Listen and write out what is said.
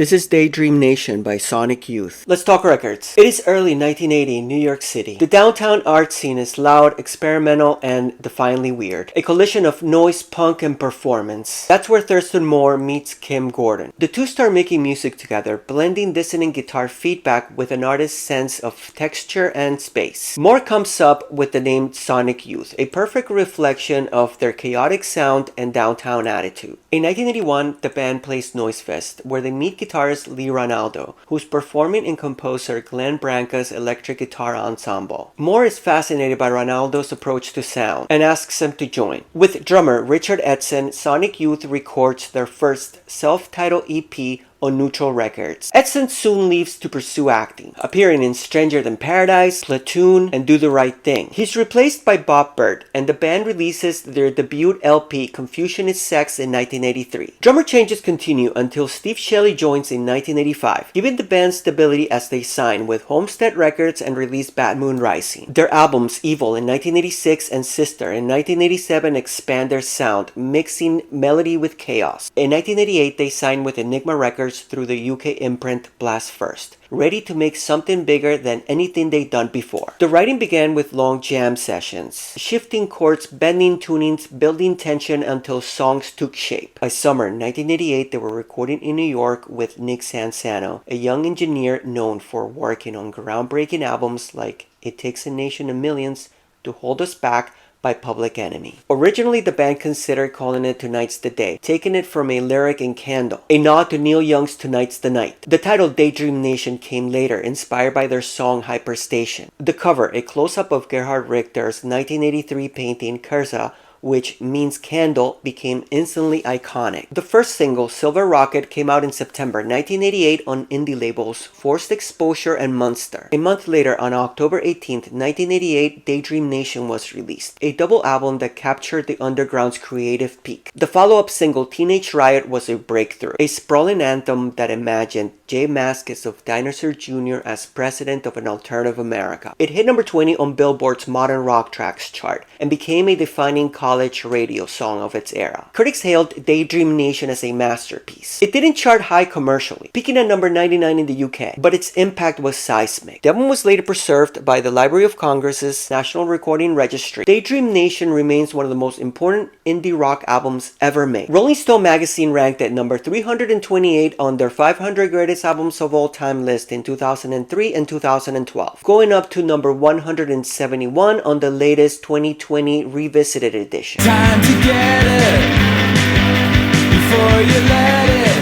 This is Daydream Nation by Sonic Youth. Let's talk records. It is early 1980 in New York City. The downtown art scene is loud, experimental, and defiantly weird. A collision of noise, punk, and performance. That's where Thurston Moore meets Kim Gordon. The two start making music together, blending dissonant guitar feedback with an artist's sense of texture and space. Moore comes up with the name Sonic Youth, a perfect reflection of their chaotic sound and downtown attitude. In 1981, the band plays Noise Fest, where they meet guitarist Lee Ranaldo, who's performing in composer Glenn Branca's electric guitar ensemble. Moore is fascinated by Ranaldo's approach to sound and asks him to join. With drummer Richard Edson, Sonic Youth records their first self-titled EP on Neutral Records. Edson soon leaves to pursue acting, appearing in Stranger Than Paradise, Platoon, and Do the Right Thing. He's replaced by Bob Burt, and the band releases their debut LP, Confusion is Sex, in 1983. Drummer changes continue until Steve Shelley joins in 1985, giving the band stability as they sign with Homestead Records and release Bad Moon Rising. Their albums Evil in 1986 and Sister in 1987 expand their sound, mixing melody with chaos. In 1988, they signed with Enigma Records through the UK imprint Blast First, ready to make something bigger than anything they'd done before. The writing began with long jam sessions, shifting chords, bending tunings, building tension until songs took shape. By summer 1988, they were recording in New York with Nick Sansano, a young engineer known for working on groundbreaking albums like It Takes a Nation of Millions to Hold Us Back by Public Enemy. Originally, the band considered calling it Tonight's the Day, taking it from a lyric in Candle, a nod to Neil Young's Tonight's the Night. The title Daydream Nation came later, inspired by their song Hyperstation. The cover, a close-up of Gerhard Richter's 1983 painting Kerza, which means candle, became instantly iconic. The first single, Silver Rocket, came out in September 1988 on indie labels Forced Exposure and Munster. A month later, on October 18, 1988, Daydream Nation was released, a double album that captured the underground's creative peak. The follow-up single, Teenage Riot, was a breakthrough, a sprawling anthem that imagined Jay Mascis of Dinosaur Jr. as president of an alternative America. It hit number 20 on Billboard's Modern Rock Tracks chart and became a defining college radio song of its era. Critics hailed Daydream Nation as a masterpiece. It didn't chart high commercially, peaking at number 99 in the UK, but its impact was seismic. The album was later preserved by the Library of Congress's National Recording Registry. Daydream Nation remains one of the most important indie rock albums ever made. Rolling Stone magazine ranked it number 328 on their 500 greatest albums of all time list in 2003 and 2012, going up to number 171 on the latest 2020 revisited edition. Time to get it before you let it